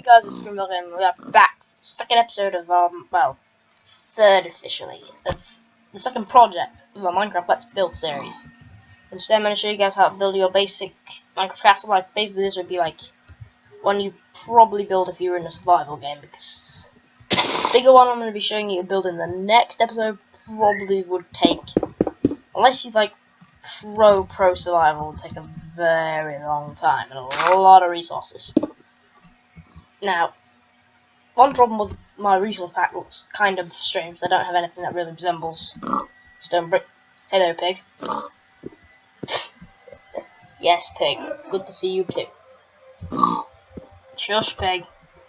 guys, it's Grimlock, and we are back for the second episode of, well, third officially, of the second project of our Minecraft Let's Build series. And today I'm going to show you guys how to build your basic Minecraft castle. Like, basically this would be like one you probably build if you were in a survival game, because the bigger one I'm going to be showing you to build in the next episode probably would take, unless you like pro survival, would take a very long time and a lot of resources. Now, one problem was my resource pack looks kind of strange. I don't have anything that really resembles stone brick. Hello, pig. Yes, pig. It's good to see you too. Shush, pig.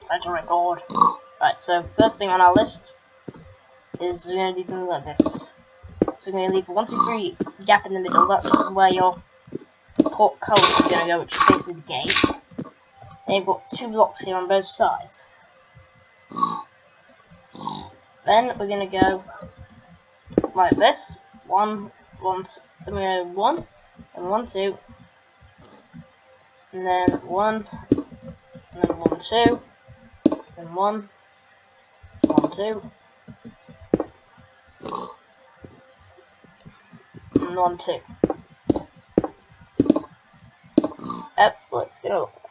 Try to record. Right, so first thing on our list is we're going to do something like this. So we're going to leave a 1, 2, 3 gap in the middle. That's where your port colour is going to go, which is basically the gate. Then you've got 2 blocks here on both sides. Then we're going to go like this. 1, 1, then we're going to 1, and 1, 2, and then 1, and then 1, 2, and 1, 1, 2, and 1, 2. That's what it's going to look like.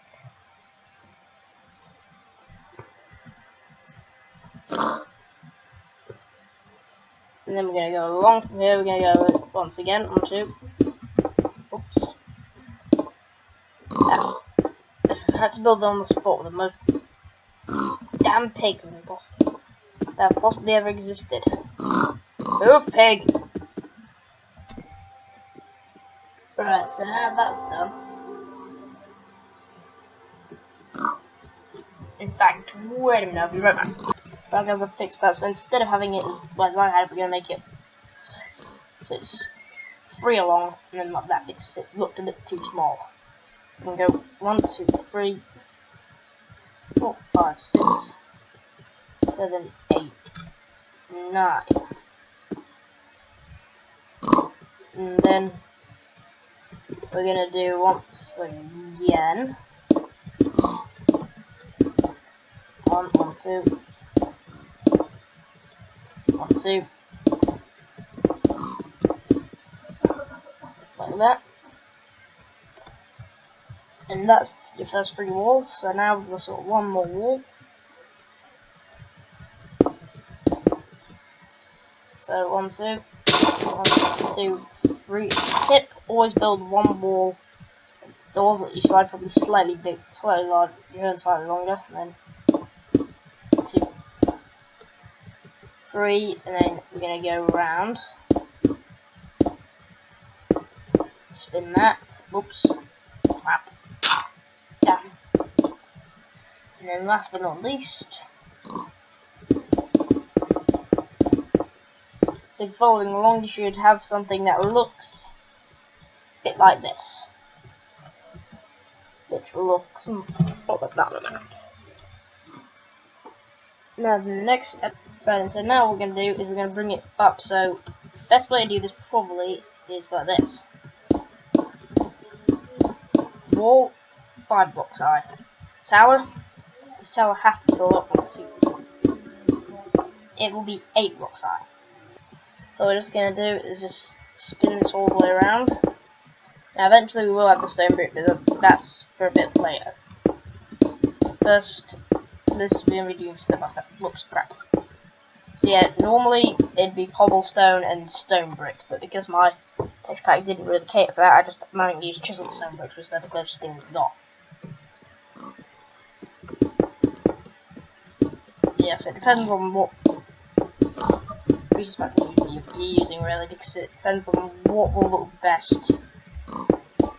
And then we're going to go along from here. We're going to go once again, 1, 2. Oops. I had to build it on the spot with the most damn pigs that possibly ever existed. Move, pig! Right, so now that's done. In fact, wait a minute, I'll be right back. Right guys, I've fixed that, so instead of having it as I had, we're going to make it so it's 3 along, and then like that, because it looked a bit too small. We can go 1, 2, 3, 4, 5, 6, 7, 8, 9. And then we're going to do once again. 1, 1, 2. 1, 2. Like that. And that's your first 3 walls. So now we've got sort of 1 more wall. So 1, 2, 1, 2, 3. Tip: always build 1 wall. The walls that you slide probably slightly big, slightly larger, slightly longer, and then 2, 3, and then we're gonna go around. Spin that. Oops. Crap. Damn. And then last but not least, so following along, you should have something that looks a bit like this, which will look something like that on a map. Now the next step, right, so now what we're going to do is we're going to bring it up. So best way to do this probably is like this. Wall 5 blocks high. Tower. This tower has to be tall. It will be 8 blocks high. So what we're just going to do is just spin this all the way around. Now eventually we will have the stone brick, but that's for a bit later. First, this is going to be doing step by step. Looks crap. So yeah, normally it'd be cobblestone and stone brick, but because my texture pack didn't really cater for that, I just managed to use chiseled stone bricks, which is the closest thing we've got. Yeah, so it depends on what resource pack you're using really, because it depends on what will look best.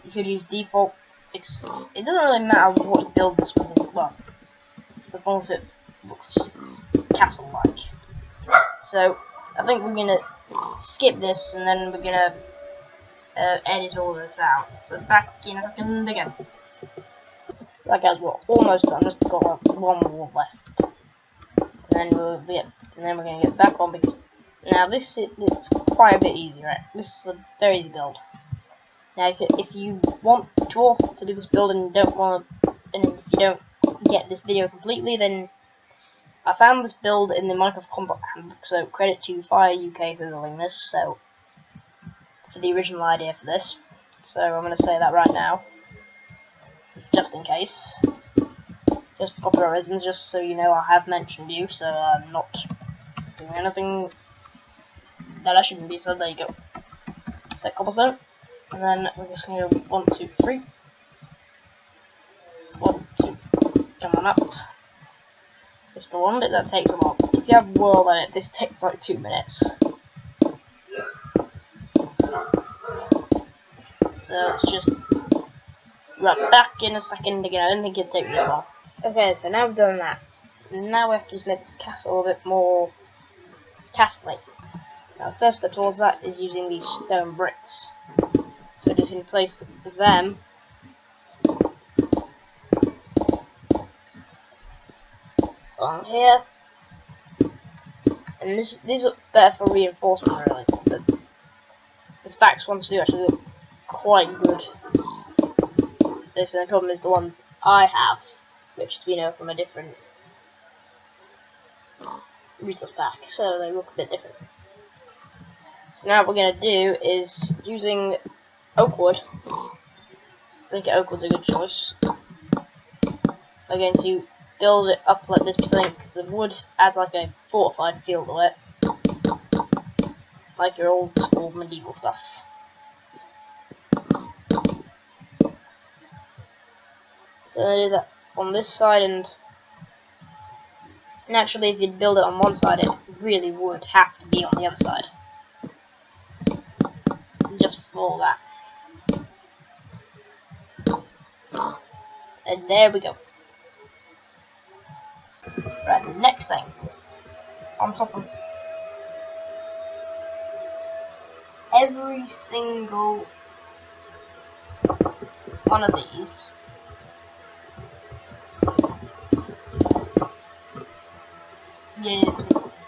You could use default. It doesn't really matter what you build this with as well, as long as it looks castle-like. So I think we're gonna skip this, and then we're gonna edit all this out. So back in a second again. Right guys, we're almost done. Just got 1 wall left, and then we're gonna get back on, because now this it's quite a bit easier. Right? This is a very easy build. Now if you want to do this build and you don't want to, and if you don't get this video completely, then I found this build in the Minecraft Combat Handbook, so credit to Fire UK for building this, so for the original idea for this. So I'm going to say that right now, just in case. Just for copyright reasons, just so you know I have mentioned you, so I'm not doing anything that I shouldn't be, so there you go. Set cobblestone, and then we're just going to go 1, 2, 3. 1, 2, come on up. It's the one bit that takes a while. If you have world edit, this takes like 2 minutes. So let's just run back in a second again. I didn't think it'd take this long. Okay, so now we've done that. Now we have to just make this castle a bit more castle-like. Now the first step towards that is using these stone bricks. So just in place them on here. And these look better for reinforcement really. But the Sphax ones do actually look quite good. This and the problem is the ones I have, which is, you know, from a different resource pack, so they look a bit different. So now what we're going to do is, using oak wood, I think oak wood's a good choice, we're going to build it up like this, because I think the wood adds like a fortified feel to it, like your old school medieval stuff. So I do that on this side, and naturally if you'd build it on one side, it really would have to be on the other side. Just for that. And there we go. Right, the next thing, on top of every single one of these,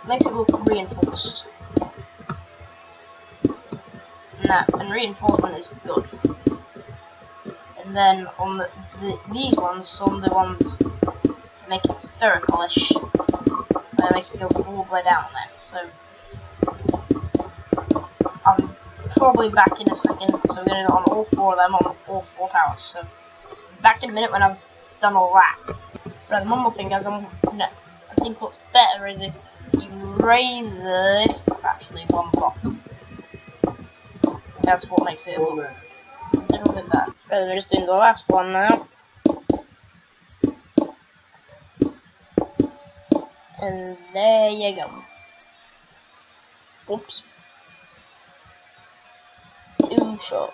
makes it look reinforced. And reinforcement is good. And then on these ones, on the ones make it spherical-ish, and make it go all the way down there. So I'm probably back in a second. So we're gonna go on all 4 of them on all 4 towers. So back in a minute when I've done all that. But the one more thing, guys, I think what's better is if you raise this actually 1 block. That's what makes it look a little bit better. So we're just doing the last one now. And there you go. Oops. Too short.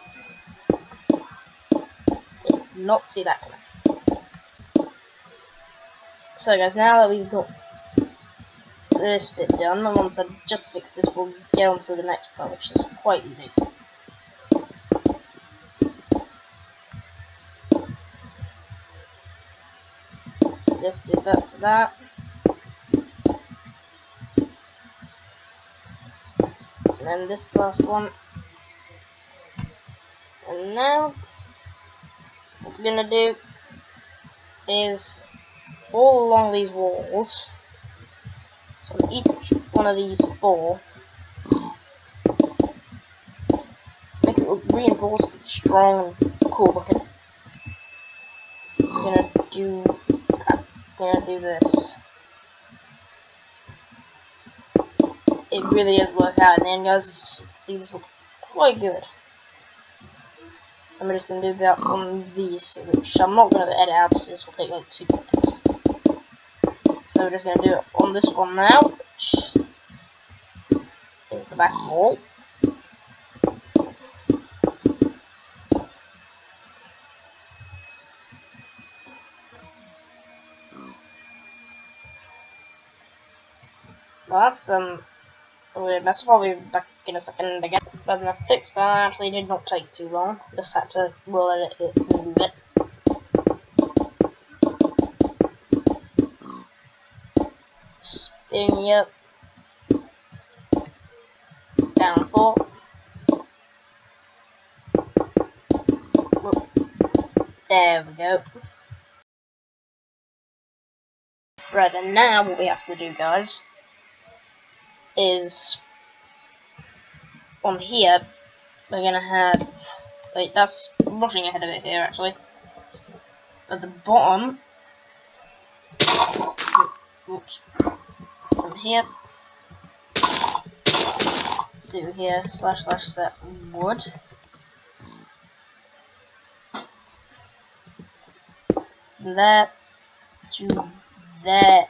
Did not see that coming. So guys, now that we've got this bit done, and once I've just fixed this, we'll get on to the next part, which is quite easy. Just do that for that. And then this last one. And now, what we're gonna do is all along these walls, so each one of these 4, make it look reinforced, strong, and cool looking. We're gonna do this. It really does work out in the end, guys. See, this looks quite good. And we're just gonna do that on these, which I'm not gonna edit out because this will take like 2 minutes. So we're just gonna do it on this one now, which is the back wall. Well, that's probably back in a second again. But the fix that actually did not take too long. Just had to roll edit it a little bit. Spin you up. Down 4. Whoop. There we go. Right, and now what we have to do, guys, is on here we're gonna have. Wait, that's rushing ahead of it here actually. At the bottom, oops, from here to here / set wood. There to there,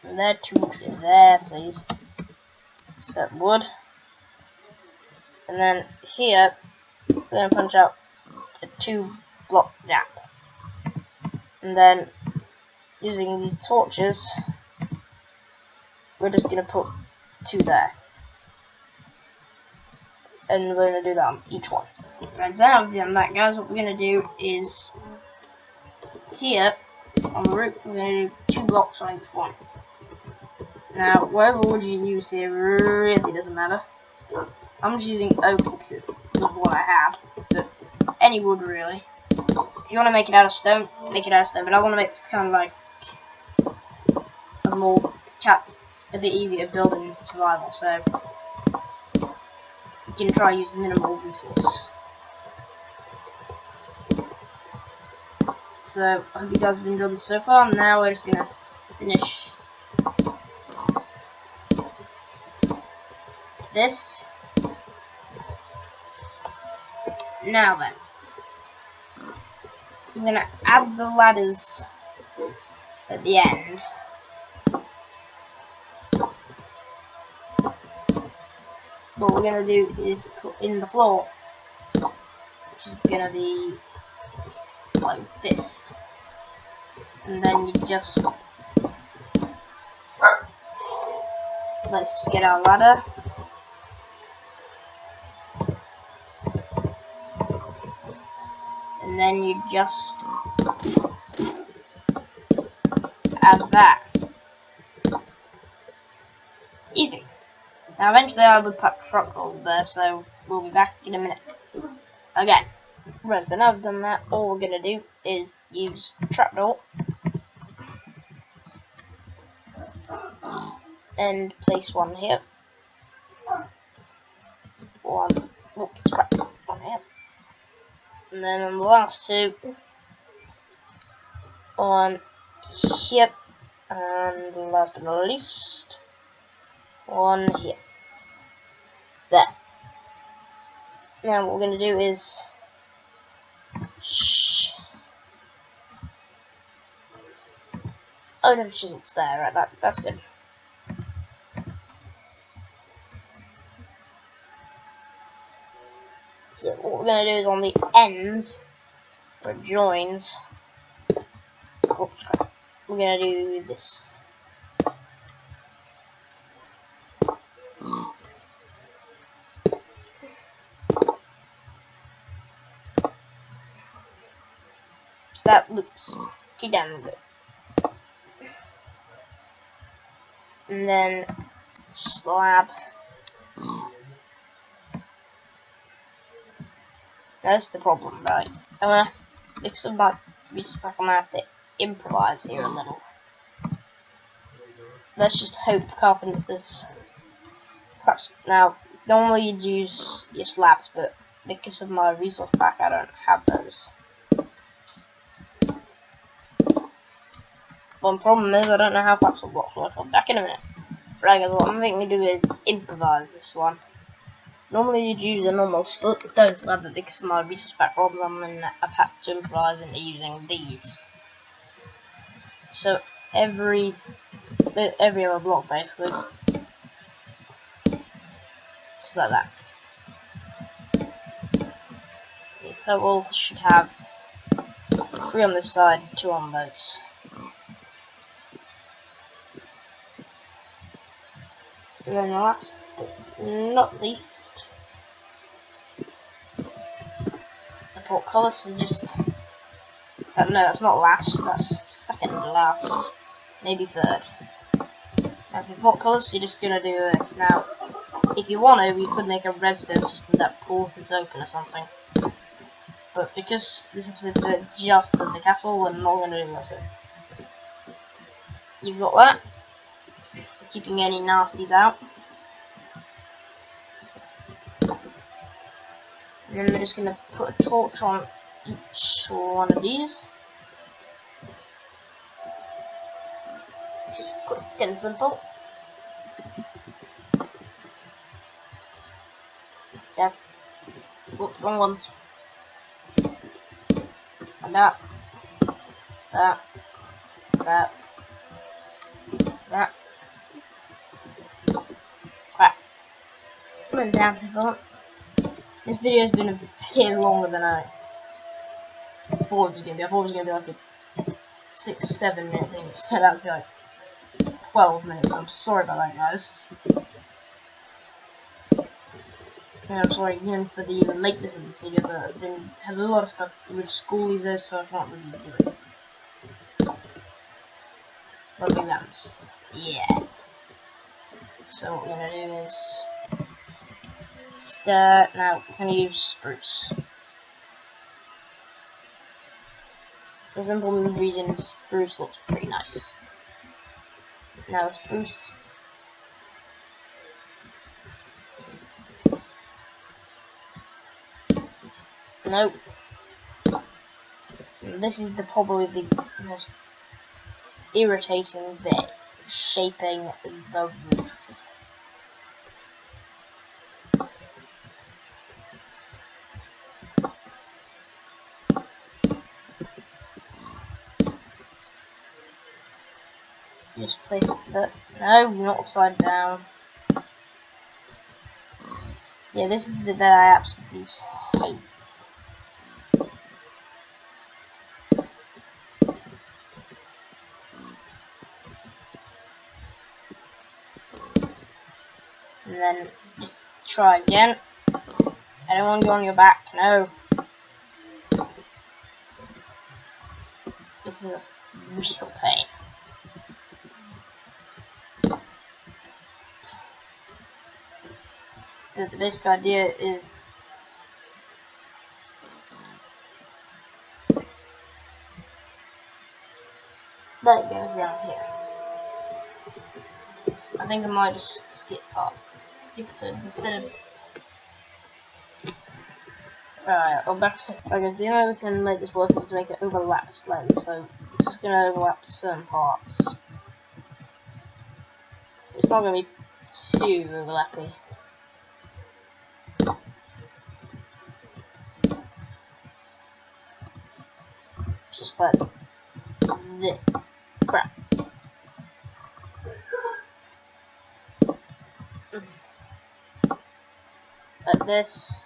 there to there, please. Set wood, and then here we're gonna punch out a 2-block gap, and then using these torches, we're just gonna put 2 there, and we're gonna do that on each one. Right, so now we've done that, guys, what we're gonna do is here on the roof we're gonna do 2 blocks on each one. Now, whatever wood you use here really doesn't matter. I'm just using oak because it was what I had, but any wood really. If you want to make it out of stone, make it out of stone, but I want to make this kind of like a bit easier building survival, so you can try using minimal resource. So, I hope you guys have enjoyed this so far. Now we're just gonna finish this. Now then, I'm gonna add the ladders at the end. What we're gonna do is put in the floor, which is gonna be like this, and then you just let's just get our ladder. And then you just add that. Easy. Now eventually I will put truck rolls there, so we'll be back in a minute. Again. Right, so now I've done that, all we're gonna do is use trapdoor and place one here. One here. And then on the last 2 on here, and last but not least, one here. There. Now what we're going to do is oh no, it's there, right, that's good. So what we're going to do is on the ends, where it joins, oops, we're going to do this. So that looks pretty damn good. And then slab. That's the problem, right? Because of my research back, I'm gonna have to improvise here a little. Let's just hope carpenters. Perhaps now, normally you'd use your slabs, but because of my resource pack, I don't have those. One problem is I don't know how flexible blocks work. I'll be back in a minute. Right, guys, what I'm thinking to do is improvise this one. Normally you'd use a normal stone slab, but because of my resource pack problem, and I've had to improvise into using these. So every other block basically, just like that. The total should have 3 on this side, 2 on those. And then last but not least, the portcullis is just, no, that's not last, that's second to last, maybe third. Now for portcullis, you're just gonna do this. Now, if you want to, you could make a redstone system that pulls this open or something. But because this is just to the castle, we're not gonna do that. you've got that. Keeping any nasties out. And then we're just going to put a torch on each one of these. Just quick and simple. There. Whoops, wrong ones. And that. That. Crap. I'm down to that. This video has been a bit longer than I thought it was going to be. I thought it was going to be like a 6-7 minute thing. It turned out to be like 12 minutes. So I'm sorry about that, guys. And I'm sorry again for the lateness of this video, but I've had a lot of stuff with school these days, so I can't really do it. Lovely lamps. Yeah. So what we're going to do is start. Now we're going to use spruce. The simple reason is spruce looks pretty nice. Now the spruce. Nope. This is probably the most irritating bit. Shaping the roof. Just place it there. No, not upside down. Yeah, this is the bit I absolutely hate. And then just try again. I don't want to go on your back, no. This is a real pain. The basic idea is that it goes around here. I think I might just skip it to instead of. Alright, I'll back a second. Okay, the only way we can make this work is to make it overlap slightly, so it's just going to overlap certain parts. It's not going to be too overlappy. Just like this. Crap. Like this.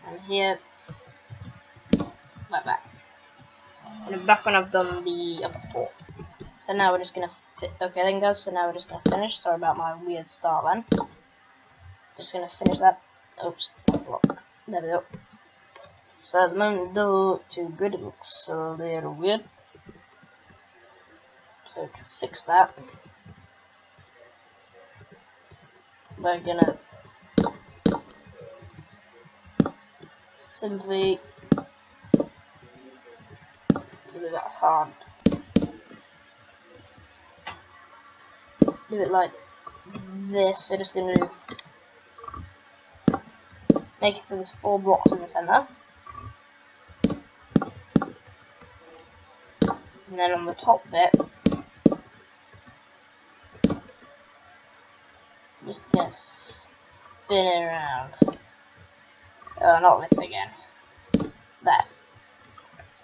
And here. Like that. And back when I've done the other four. So now we're just gonna fit. Okay then guys, so now we're just gonna finish. Sorry about my weird start then. Just gonna finish that. Oops, block. There we go. So at the moment it doesn't look too good, it looks a little weird. So to fix that, we're gonna simply that's hard. Do it like this, so just gonna make it so there's 4 blocks in the center. And then on the top bit, I'm just gonna spin it around. Oh, not this again. There.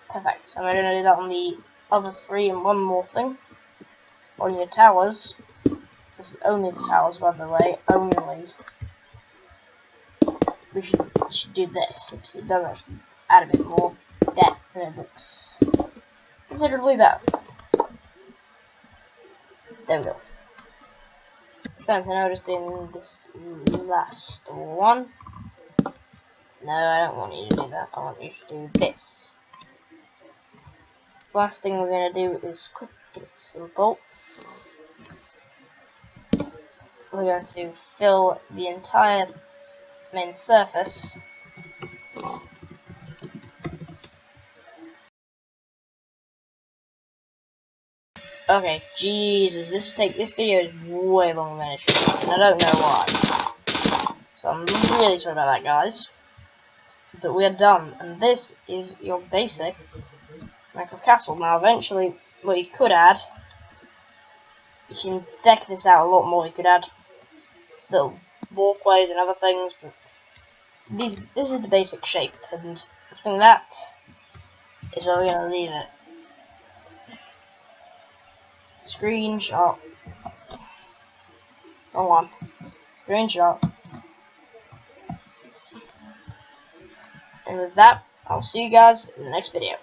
Perfect. So we're gonna do that on the other 3, and one more thing. On your towers. This is only the towers, by the way. Only. We should do this. It does actually add a bit more depth, and it looks considerably better. There we go. Spent an hour just doing this last one. No, I don't want you to do that. I want you to do this. Last thing we're going to do is quick and simple. We're going to fill the entire main surface Okay, Jesus, this video is way longer than it should be, and I don't know why. So I'm really sorry about that, guys. But we are done, and this is your basic Minecraft castle. Now, eventually, what you could add, you can deck this out a lot more. You could add little walkways and other things, but this is the basic shape, and I think that is where we're gonna leave it. Screenshot. Hold on. Screenshot. And with that, I'll see you guys in the next video.